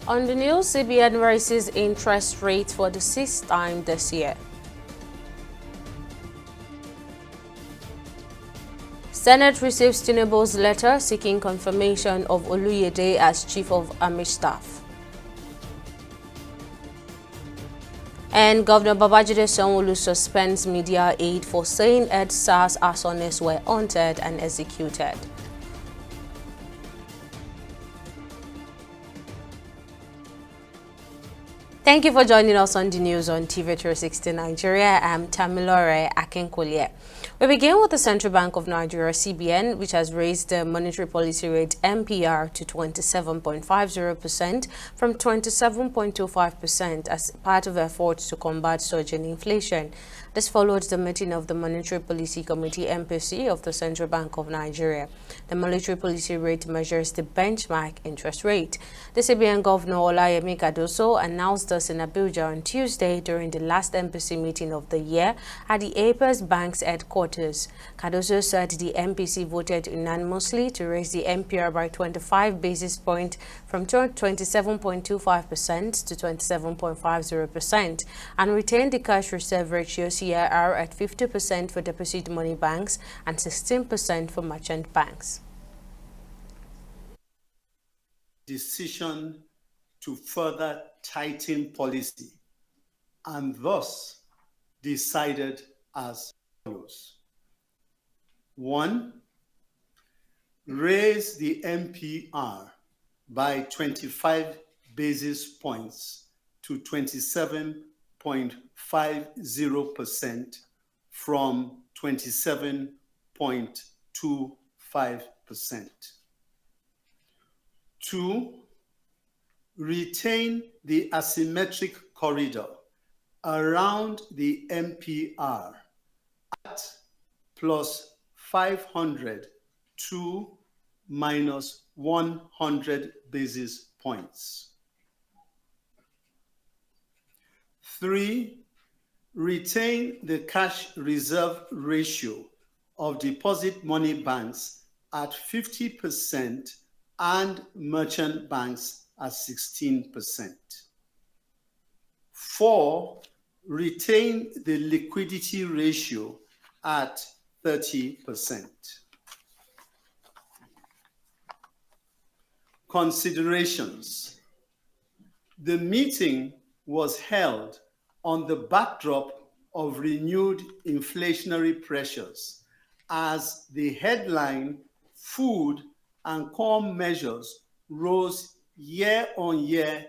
On the news, CBN raises interest rates for the 6th time this year. Senate receives Tinubu's letter seeking confirmation of Oluyede as Chief of Army Staff. And Governor Babajide Sanwo-Olu suspends media aid for saying EdSARS arsonists were hunted and executed. Thank you for joining us on the news on TV 360 Nigeria. I'm Tamilore Akinkolye. We begin with the Central Bank of Nigeria, CBN, which has raised the monetary policy rate MPR to 27.50% from 27.25% as part of efforts to combat surging inflation. This followed the meeting of the Monetary Policy Committee MPC of the Central Bank of Nigeria. The monetary policy rate measures the benchmark interest rate. The CBN Governor Olayemi Cardoso announced this in Abuja on Tuesday during the last MPC meeting of the year at the Apex Bank's headquarters. Cardoso said the MPC voted unanimously to raise the MPR by 25 basis points from 27.25% to 27.50% and retain the cash reserve ratio CRR at 50% for deposit money banks and 16% for merchant banks. Decision to further tighten policy and thus decided as follows. 1. Raise the MPR by 25 basis points to 27.50% from 27.25%. 2. Retain the asymmetric corridor around the MPR at plus 500 to minus 100 basis points. 3. Retain the cash reserve ratio of deposit money banks at 50% and merchant banks at 16%. 4. Retain the liquidity ratio at 30%. Considerations. The meeting was held on the backdrop of renewed inflationary pressures as the headline food and core measures rose year on year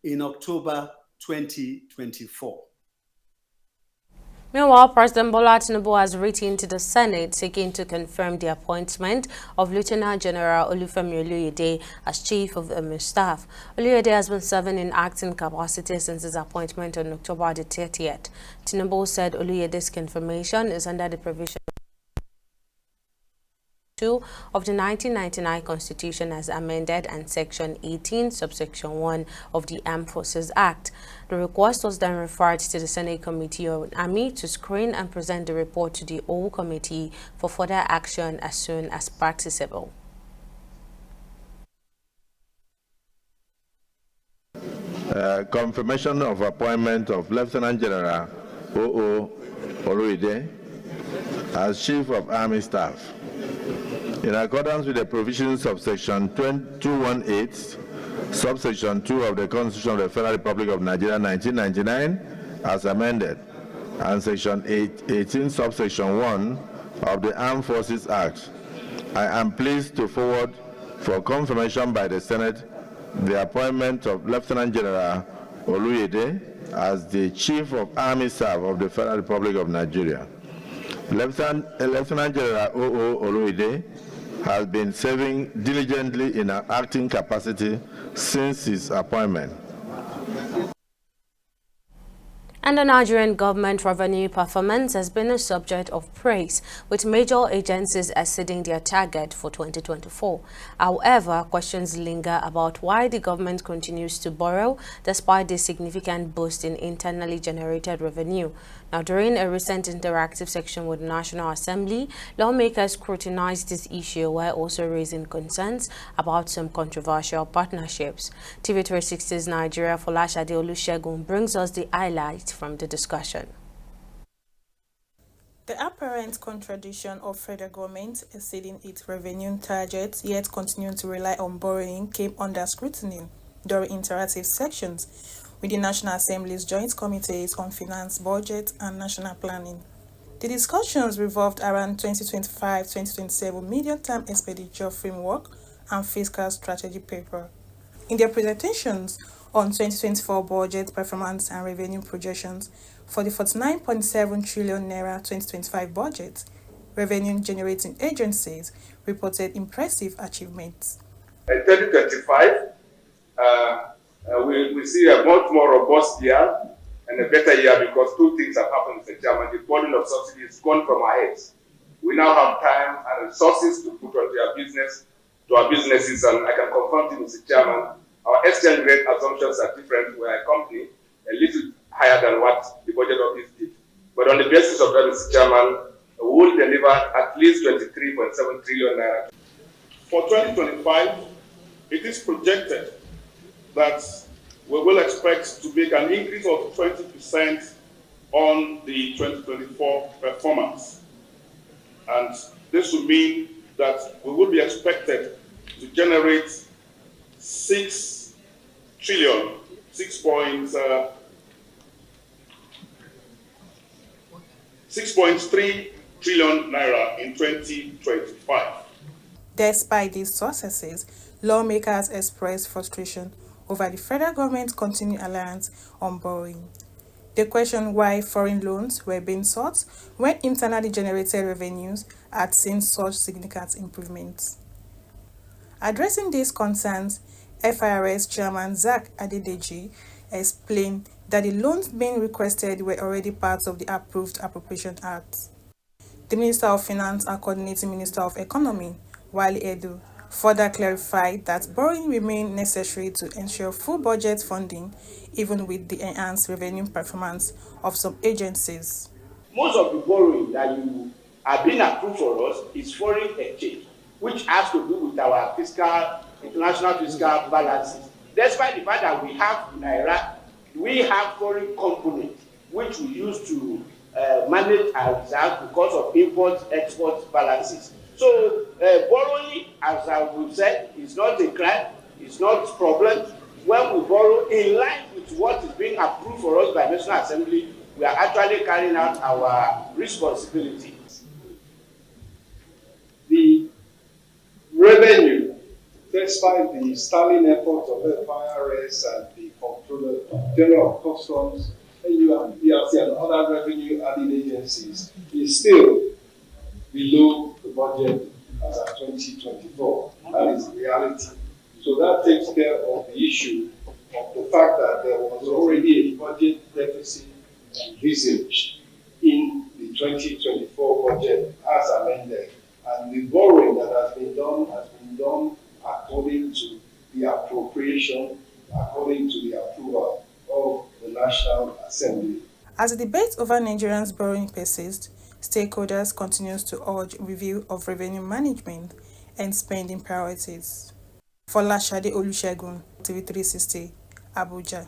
in October 2024. Meanwhile, President Bola Tinubu has written to the Senate seeking to confirm the appointment of Lieutenant General Olufemi Oluyede as Chief of Army Staff. Oluyede has been serving in acting capacity since his appointment on October the 30th. Tinubu said Oluyede's confirmation is under the provision of the 1999 Constitution as amended and Section 18, Subsection 1 of the Armed Forces Act. The request was then referred to the Senate Committee on Army to screen and present the report to the whole committee for further action as soon as practicable. Confirmation of appointment of Lieutenant General O.O. Oluyede as Chief of Army Staff. In accordance with the provisions of Section 218, Subsection 2 of the Constitution of the Federal Republic of Nigeria 1999, as amended, and Section 18, Subsection 1 of the Armed Forces Act, I am pleased to forward for confirmation by the Senate the appointment of Lieutenant General Oluyede as the Chief of Army Staff of the Federal Republic of Nigeria. Lieutenant General O.O. Oluyede has been serving diligently in an acting capacity since his appointment. And the Nigerian government revenue performance has been a subject of praise, with major agencies exceeding their target for 2024. However, questions linger about why the government continues to borrow despite the significant boost in internally generated revenue. Now, during a recent interactive section with the National Assembly, lawmakers scrutinized this issue while also raising concerns about some controversial partnerships. TV360's Nigeria Folashade Olusegun brings us the highlights from the discussion. The apparent contradiction of federal government exceeding its revenue targets yet continuing to rely on borrowing came under scrutiny during interactive sections with the National Assembly's Joint Committees on Finance, Budget and National Planning. The discussions revolved around 2025-2027 medium-term expenditure framework and fiscal strategy paper. In their presentations on 2024 budget performance and revenue projections for the 49.7 trillion naira 2025 budget, revenue-generating agencies reported impressive achievements. In 2025, we see a much more robust year and a better year because two things have happened, Mr. Chairman. The burden of subsidy is gone from our heads. We now have time and resources to put onto our businesses, and I can confirm to you, Mr. Chairman, our exchange rate assumptions are different. We are a company a little higher than what the budget office did. But on the basis of that, Mr. Chairman, we will deliver at least 23.7 trillion naira. For 2025, it is projected that we will expect to make an increase of 20% on the 2024 performance. And this will mean that we will be expected to generate 6.3 trillion naira in 2025. Despite these successes, lawmakers expressed frustration over the federal government's continued reliance on borrowing. They questioned why foreign loans were being sought when internally generated revenues had seen such significant improvements. Addressing these concerns, FIRS Chairman Zak Adedeji explained that the loans being requested were already part of the approved Appropriation Act. The Minister of Finance and Coordinating Minister of Economy, Wale Edu, further clarified that borrowing remained necessary to ensure full budget funding, even with the enhanced revenue performance of some agencies. Most of the borrowing that you are being approved for us is foreign exchange, which has to do with our international fiscal balances. Despite the fact that we have Naira, we have foreign component, which we use to manage our reserves because of import-export balances. So borrowing, as we've said, is not a crime, it's not a problem. When we borrow in line with what is being approved for us by the National Assembly, we are actually carrying out our responsibility. The revenue, despite the sterling efforts of FIRS and the Comptroller General of Customs, AU and PRC and other revenue-adding agencies, is still below the budget as of 2024. That is the reality. So that takes care of the issue of the fact that there was already a budget deficit envisaged in the 2024 budget as amended. And the borrowing that has been done according to the appropriation, according to the approval of the National Assembly. As the debate over Nigerians' borrowing persists, stakeholders continue to urge review of revenue management and spending priorities. Folashade Olusegun, TV360, Abuja.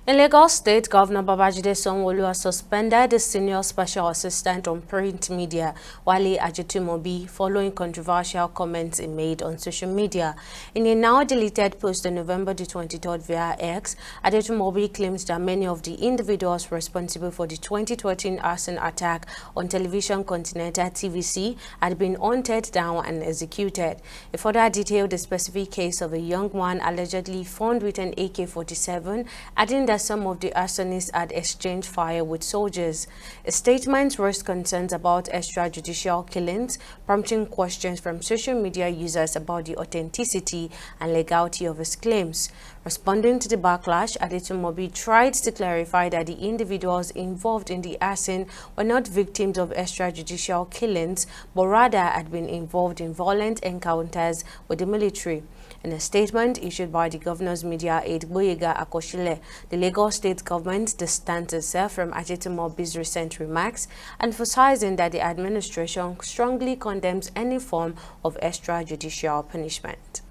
In Lagos State, Governor Babajide Sanwo-Olu has suspended the senior special assistant on print media, Wale Ajetumobi, following controversial comments he made on social media. In a now deleted post on November the 23rd via X, Ajetumobi claims that many of the individuals responsible for the 2013 arson attack on television Continental TVC had been hunted down and executed. He further detailed the specific case of a young man allegedly found with an AK-47, adding that some of the arsonists had exchanged fire with soldiers. A statement raised concerns about extrajudicial killings, prompting questions from social media users about the authenticity and legality of his claims. Responding to the backlash, Adetumobi tried to clarify that the individuals involved in the arson were not victims of extrajudicial killings, but rather had been involved in violent encounters with the military. In a statement issued by the governor's media aide Boyega Akoshile, the Lagos state government distanced itself from Adetumobi's recent remarks, emphasizing that the administration strongly condemns any form of extrajudicial punishment.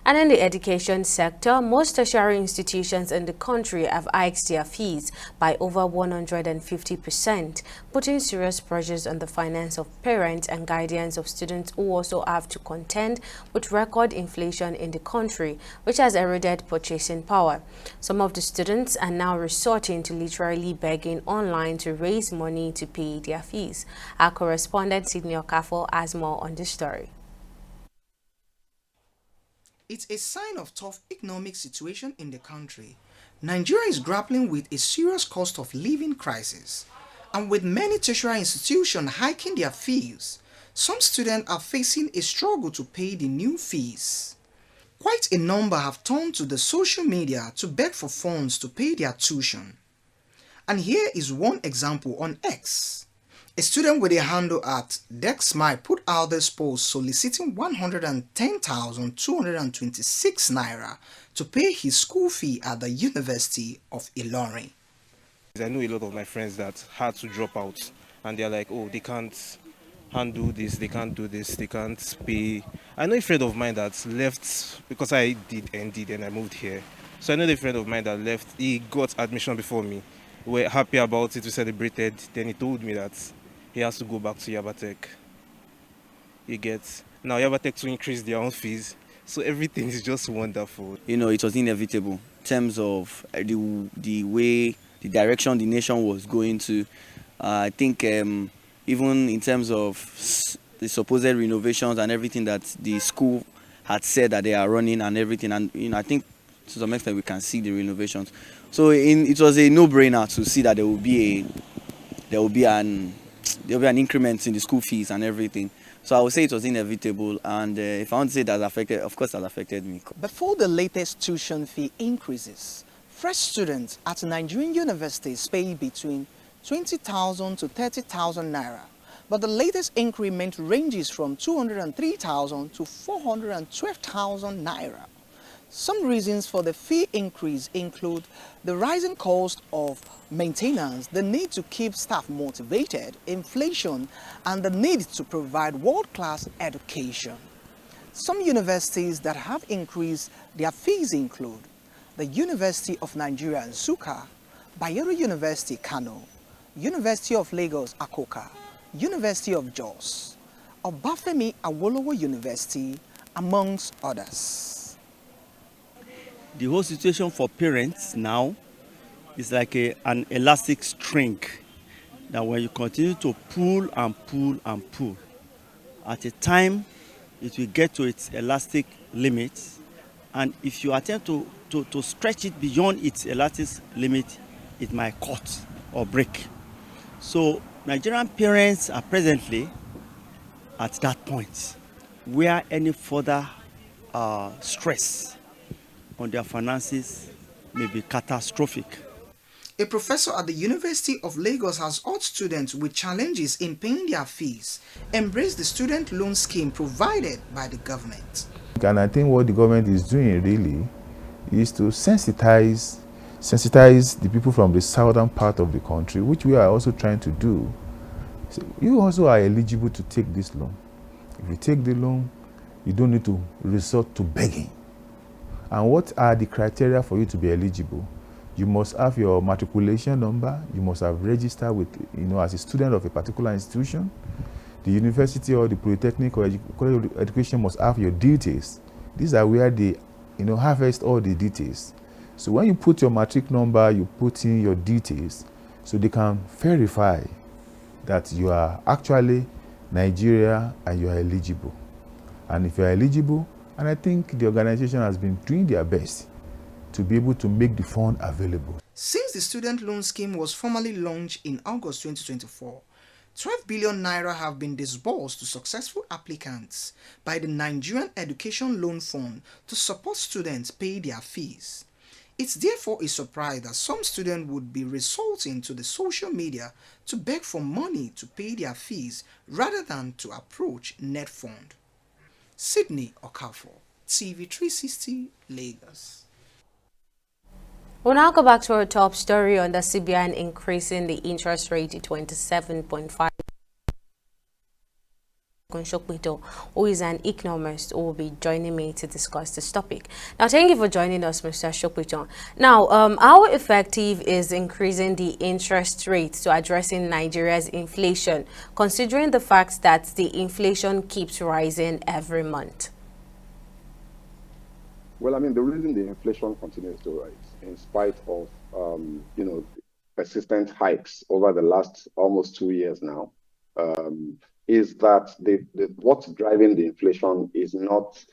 And in the education sector, most tertiary institutions in the country have hiked their fees by over 150%, putting serious pressures on the finance of parents and guardians of students who also have to contend with record inflation in the country, which has eroded purchasing power. Some of the students are now resorting to literally begging online to raise money to pay their fees. Our correspondent Sidney Okafo has more on this story. It's a sign of tough economic situation in the country. Nigeria is grappling with a serious cost of living crisis, and with many tertiary institutions hiking their fees, some students are facing a struggle to pay the new fees. Quite a number have turned to the social media to beg for funds to pay their tuition. And here is one example on X. A student with a handle at DexMy put out this post soliciting 110,226 naira to pay his school fee at the University of Ilorin. I know a lot of my friends that had to drop out, and they're like, oh, they can't handle this, they can't do this, they can't pay. I know a friend of mine that left because I did ND and I moved here. So I know a friend of mine that left, he got admission before me. We were happy about it, we celebrated. Then he told me that he has to go back to Yabatech. You get, now Yabatech to increase their own fees, so everything is just wonderful. You know, it was inevitable in terms of the way, the direction the nation was going to. I think even in terms of the supposed renovations and everything that the school had said that they are running and everything, and you know, I think to some extent we can see the renovations. So it was a no-brainer to see that there will be an increment in the school fees and everything. So I would say it was inevitable, and if I want to say that affected, of course that affected me. Before the latest tuition fee increases, fresh students at Nigerian universities pay between 20,000 to 30,000 naira. But the latest increment ranges from 203,000 to 412,000 naira. Some reasons for the fee increase include the rising cost of maintenance, the need to keep staff motivated, inflation, and the need to provide world-class education. Some universities that have increased their fees include the University of Nigeria Nsukka, Bayero University Kano, University of Lagos Akoka, University of Jos, Obafemi Awolowo University, amongst others. The whole situation for parents now is like an elastic string that when you continue to pull and pull and pull, at a time it will get to its elastic limit, and if you attempt to stretch it beyond its elastic limit, it might cut or break. So Nigerian parents are presently at that point where any further stress on their finances may be catastrophic. A professor at the University of Lagos has urged students with challenges in paying their fees embrace the student loan scheme provided by the government. And I think what the government is doing really is to sensitize the people from the southern part of the country, which we are also trying to do. So you also are eligible to take this loan. If you take the loan, you don't need to resort to begging. And what are the criteria for you to be eligible? You must have your matriculation number. You must have registered with, as a student of a particular institution. The university or the polytechnic or college of education must have your details. These are where they, harvest all the details. So when you put your matric number, you put in your details, so they can verify that you are actually Nigeria and you are eligible. And if you are eligible, and I think the organization has been doing their best to be able to make the fund available. Since the student loan scheme was formally launched in August 2024, 12 billion naira have been disbursed to successful applicants by the Nigerian Education Loan Fund to support students pay their fees. It's therefore a surprise that some students would be resorting to the social media to beg for money to pay their fees rather than to approach NetFund. Sydney Okafor, TV 360, Lagos. We'll now go back to our top story on the CBN increasing the interest rate to 27.5. Shokpito, who is an economist, who will be joining me to discuss this topic. Now, thank you for joining us, Mr. Shokpito. Now, how effective is increasing the interest rate to addressing Nigeria's inflation, considering the fact that the inflation keeps rising every month? Well, I mean, the reason the inflation continues to rise, in spite of, persistent hikes over the last almost 2 years now, is that what's driving the inflation is not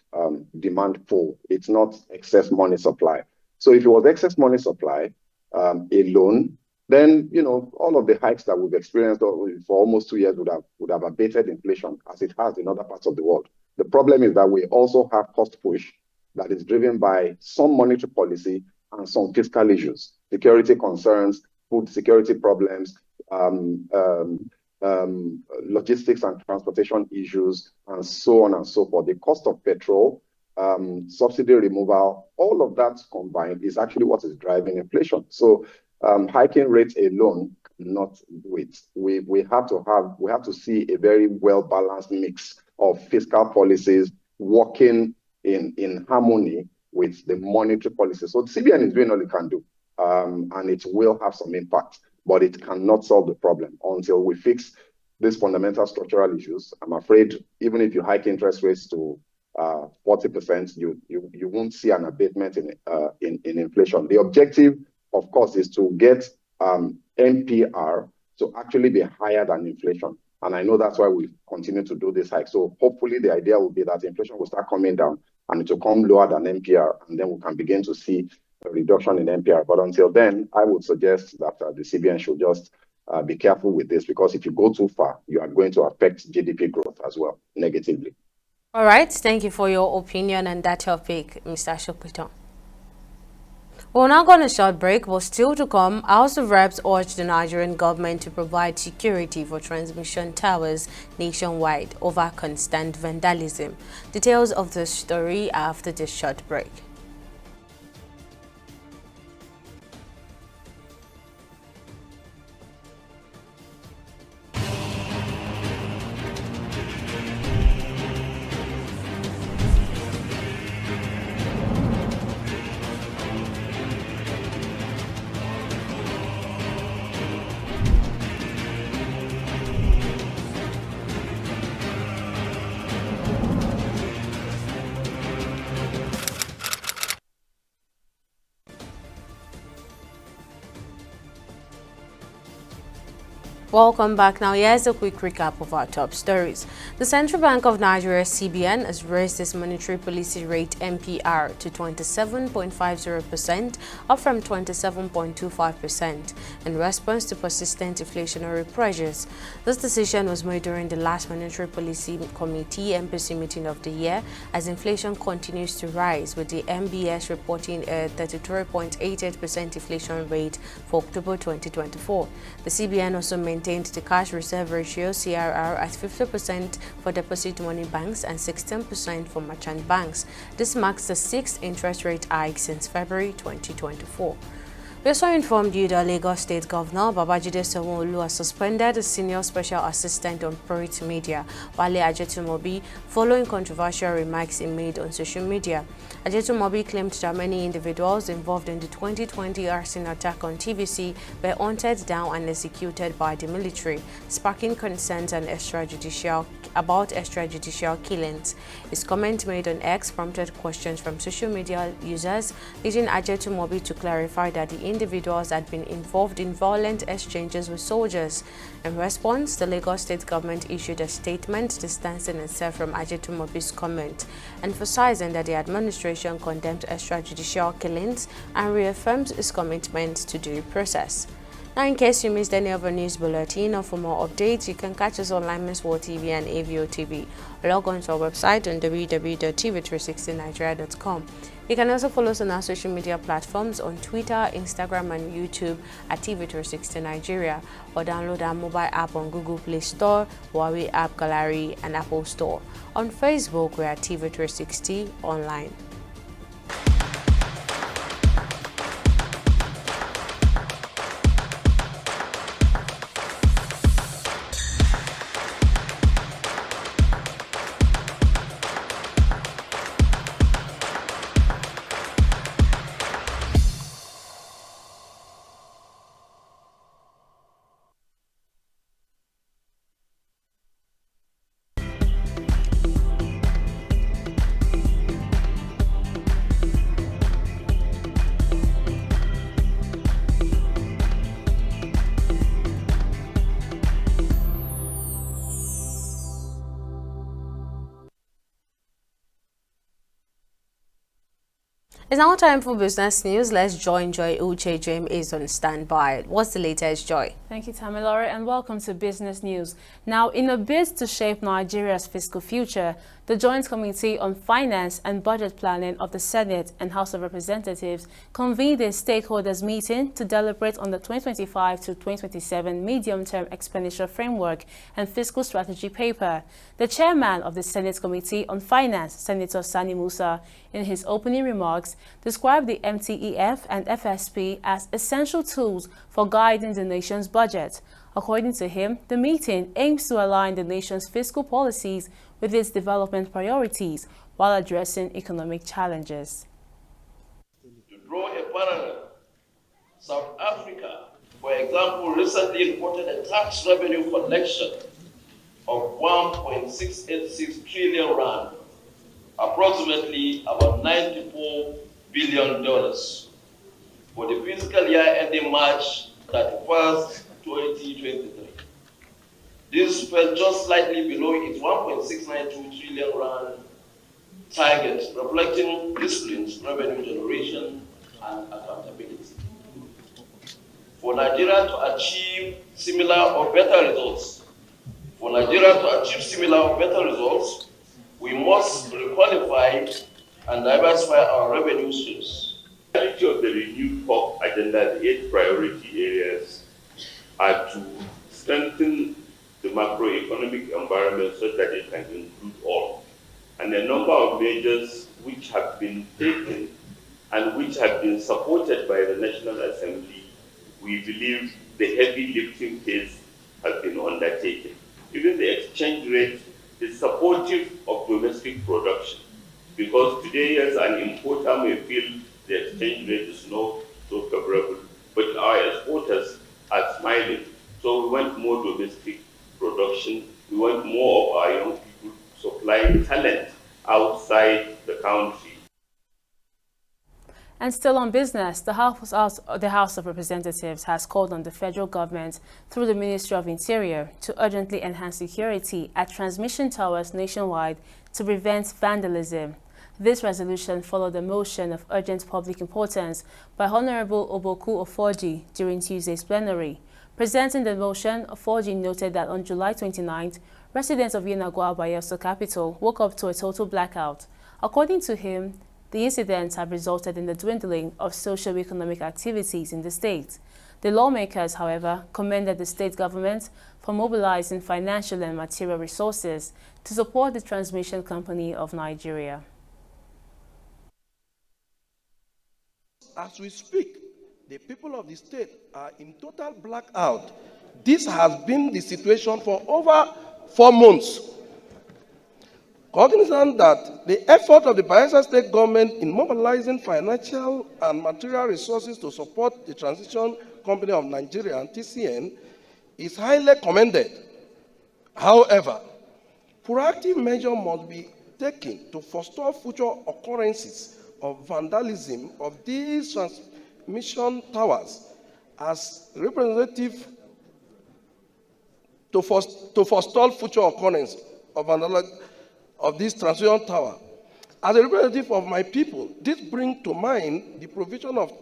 demand pull. It's not excess money supply. So if it was excess money supply alone, then, all of the hikes that we've experienced for almost 2 years would have abated inflation as it has in other parts of the world. The problem is that we also have cost push that is driven by some monetary policy and some fiscal issues, security concerns, food security problems, logistics and transportation issues, and so on and so forth. The cost of petrol, subsidy removal, all of that combined is actually what is driving inflation. So hiking rates alone cannot do it. We have to see a very well-balanced mix of fiscal policies working in harmony with the monetary policy. So the CBN is doing all it can do, and it will have some impact, but it cannot solve the problem until we fix these fundamental structural issues. I'm afraid even if you hike interest rates to 40%, you won't see an abatement in inflation. The objective, of course, is to get NPR to actually be higher than inflation. And I know that's why we continue to do this hike. So hopefully the idea will be that inflation will start coming down and it will come lower than NPR, and then we can begin to see a reduction in NPR. But until then, I would suggest that the CBN should just be careful with this, because if you go too far, you are going to affect GDP growth as well, negatively. All right. Thank you for your opinion on that topic, Mr. Shokpito. We're now going to short break, but still to come, House of Reps urged the Nigerian government to provide security for transmission towers nationwide over constant vandalism. Details of the story after this short break. Welcome back. Now, here's a quick recap of our top stories. The Central Bank of Nigeria, CBN, has raised its monetary policy rate MPR to 27.50%, up from 27.25%, in response to persistent inflationary pressures. This decision was made during the last Monetary Policy Committee MPC meeting of the year, as inflation continues to rise, with the MBS reporting a 33.88% inflation rate for October 2024. The CBN also maintained the cash reserve ratio CRR at 50% for deposit money banks and 16% for merchant banks. This marks the 6th interest rate hike since February 2024. We also informed you that Lagos State Governor Babajide Sanwo-Olu has suspended the Senior Special Assistant on Print Media, Wale Ajetumobi, following controversial remarks he made on social media. Ajetumobi claimed that many individuals involved in the 2020 arson attack on TVC were hunted down and executed by the military, sparking concerns and extrajudicial killings. His comment made on X prompted questions from social media users, leading Ajetumobi to clarify that the individuals had been involved in violent exchanges with soldiers. In response, the Lagos State government issued a statement distancing itself from Ajetumobi's comment, emphasizing that the administration condemned extrajudicial killings and reaffirmed its commitment to due process. Now, in case you missed any of our news bulletin or for more updates, you can catch us on Lime's World TV and AVO TV. Log on to our website on www.tv360nigeria.com. You can also follow us on our social media platforms on Twitter, Instagram, and YouTube at TV360 Nigeria, or download our mobile app on Google Play Store, Huawei App Gallery, and Apple Store. On Facebook, we are TV360 Online. It's now time for business news. Let's join Joy Uche. Jim is on standby. What's the latest, Joy? Thank you, Tamilore, and welcome to Business News. Now, in a bid to shape Nigeria's fiscal future, the Joint Committee on Finance and Budget Planning of the Senate and House of Representatives convened a stakeholders meeting to deliberate on the 2025 to 2027 medium-term expenditure framework and fiscal strategy paper. The chairman of the Senate Committee on Finance, Senator Sani Musa, in his opening remarks, described the MTEF and FSP as essential tools for guiding the nation's budget. According to him, the meeting aims to align the nation's fiscal policies with its development priorities while addressing economic challenges. To draw a parallel, South Africa, for example, recently reported a tax revenue collection of 1.686 trillion rand, approximately about $94 billion for the fiscal year ending March 31st, 2023. This fell just slightly below its 1.692 trillion rand target, reflecting disciplined revenue generation and accountability. For Nigeria to achieve similar or better results, we must requalify and diversify our revenue streams. The reality of the renewed POP agenda, the 8 priority areas, are to strengthen the macroeconomic environment so that it can include all. And a number of measures which have been taken and which have been supported by the National Assembly, we believe the heavy lifting phase has been undertaken. Even the exchange rate is supportive of domestic production, because today, as an importer may feel the exchange rate is not so favorable, but our exporters are smiling. So we want more domestic production. We want more of our young people supplying talent outside the country. And still on business, the House of Representatives has called on the federal government through the Ministry of Interior to urgently enhance security at transmission towers nationwide to prevent vandalism. This resolution followed a motion of urgent public importance by Honorable Oboku Ofoji during Tuesday's plenary. Presenting the motion, Ofoji noted that on July 29th, residents of Yenagoa, Bayelsa capital, woke up to a total blackout. According to him, the incidents have resulted in the dwindling of socio-economic activities in the state. The lawmakers, however, commended the state government for mobilizing financial and material resources to support the Transmission Company of Nigeria. As we speak, the people of the state are in total blackout. This has been the situation for over 4 months. Cognizant that the effort of the Bayelsa state government in mobilizing financial and material resources to support the Transition Company of Nigeria and TCN is highly commended. However, proactive measures must be taken to forestall future occurrences of vandalism of these transmission towers as representative to forestall future occurrence of vandalism of this transmission tower. As a representative of my people, this brings to mind the provision of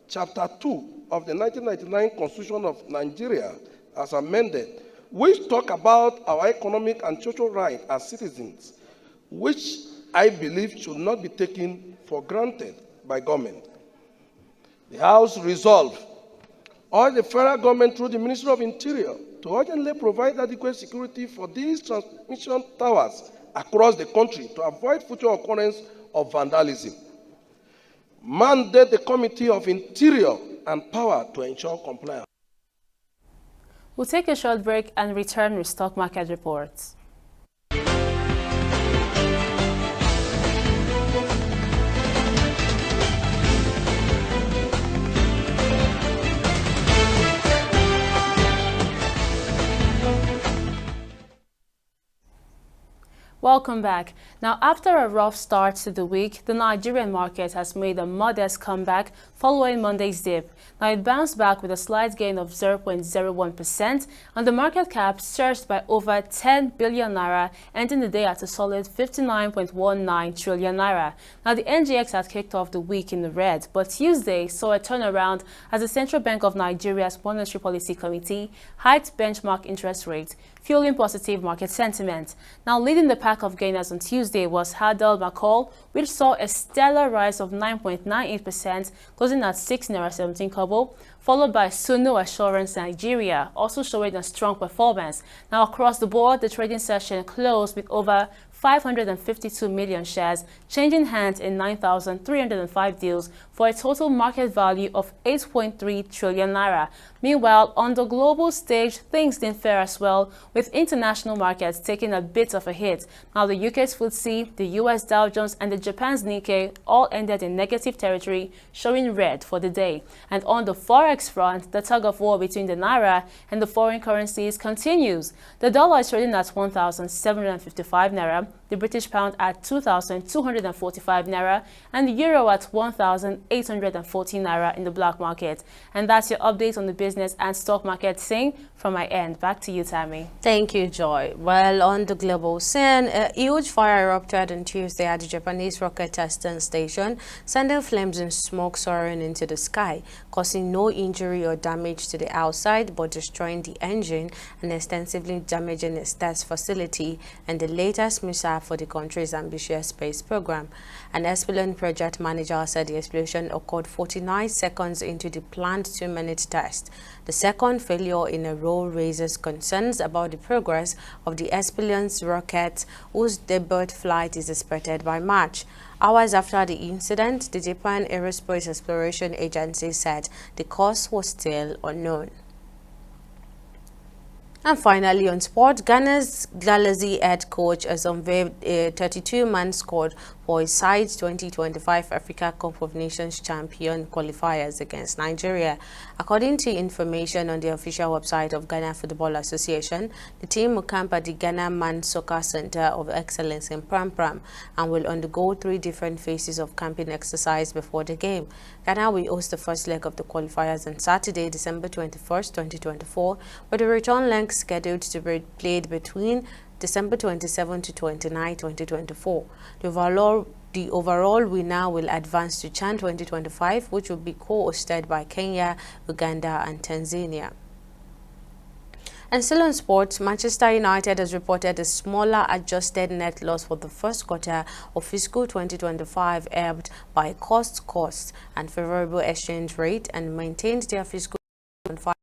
Chapter 2 of the 1999 Constitution of Nigeria, as amended, which talk about our economic and social rights as citizens, which I believe should not be taken for granted by government. The House resolved urge the federal government through the Ministry of Interior to urgently provide adequate security for these transmission towers across the country to avoid future occurrence of vandalism. Mandate the Committee of Interior and Power to ensure compliance. We'll take a short break and return with stock market reports. Welcome back. Now, after a rough start to the week, the Nigerian market has made a modest comeback following Monday's dip. Now, it bounced back with a slight gain of 0.01%, and the market cap surged by over 10 billion naira, ending the day at a solid 59.19 trillion naira. Now, the NGX had kicked off the week in the red, but Tuesday saw a turnaround as the Central Bank of Nigeria's Monetary Policy Committee hiked benchmark interest rates, fueling positive market sentiment. Now, leading the pack of gainers on Tuesday was Hadel McCall, which saw a stellar rise of 9.98%, closing at 6 naira 17 kobo, followed by Sunu Assurance Nigeria, also showing a strong performance. Now, across the board, the trading session closed with over 552 million shares, changing hands in 9,305 deals for a total market value of 8.3 trillion naira. Meanwhile, on the global stage, things didn't fare as well, with international markets taking a bit of a hit. Now, the UK's FTSE, the US Dow Jones, and the Japan's Nikkei all ended in negative territory, showing red for the day. And on the forex front, the tug of war between the naira and the foreign currencies continues. The dollar is trading at 1,755 naira, the British pound at 2,245 naira, and the euro at 1,814 naira in the black market. And that's your update on the business and stock market scene from my end. Back to you, Tammy. Thank you, Joy. Well, on the global scene, a huge fire erupted on Tuesday at the Japanese rocket testing station, sending flames and smoke soaring into the sky, causing no injury or damage to the outside, but destroying the engine and extensively damaging its test facility and the latest missile for the country's ambitious space program. An Espelon project manager said the explosion occurred 49 seconds into the planned 2-minute test. The second failure in a row raises concerns about the progress of the Espelon's rocket, whose debut flight is expected by March. Hours after the incident, the Japan Aerospace Exploration Agency said the cause was still unknown. And finally, on sport, Ghana's Galaxy head coach has unveiled a 32-man squad for his side's 2025 Africa Cup of Nations champion qualifiers against Nigeria. According to information on the official website of Ghana Football Association, the team will camp at the Ghana Man Soccer Center of Excellence in Pram Pram and will undergo 3 different phases of camping exercise before the game. Ghana will host the first leg of the qualifiers on Saturday, December 21st, 2024, with the return leg scheduled to be played between December 27 to 29, 2024. The overall winner will advance to CHAN 2025, which will be co-hosted by Kenya, Uganda, and Tanzania. And still on sports, Manchester United has reported a smaller adjusted net loss for the first quarter of fiscal 2025, helped by cost and favorable exchange rate, and maintained their fiscal 2025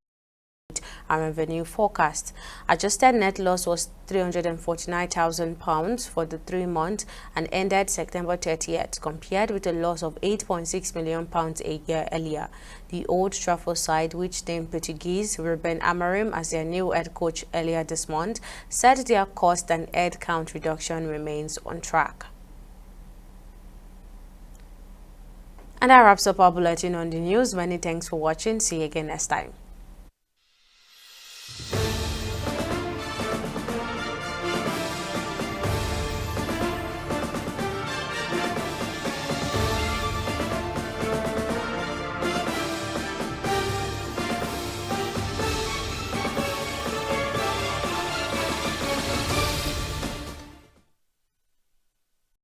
and revenue forecast. Adjusted net loss was £349,000 for the 3 months and ended September 30th, compared with a loss of £8.6 million a year earlier. The Old Trafford side, which named Portuguese Ruben Amorim as their new head coach earlier this month, said their cost and head count reduction remains on track. And that wraps up our bulletin on the news. Many thanks for watching. See you again next time.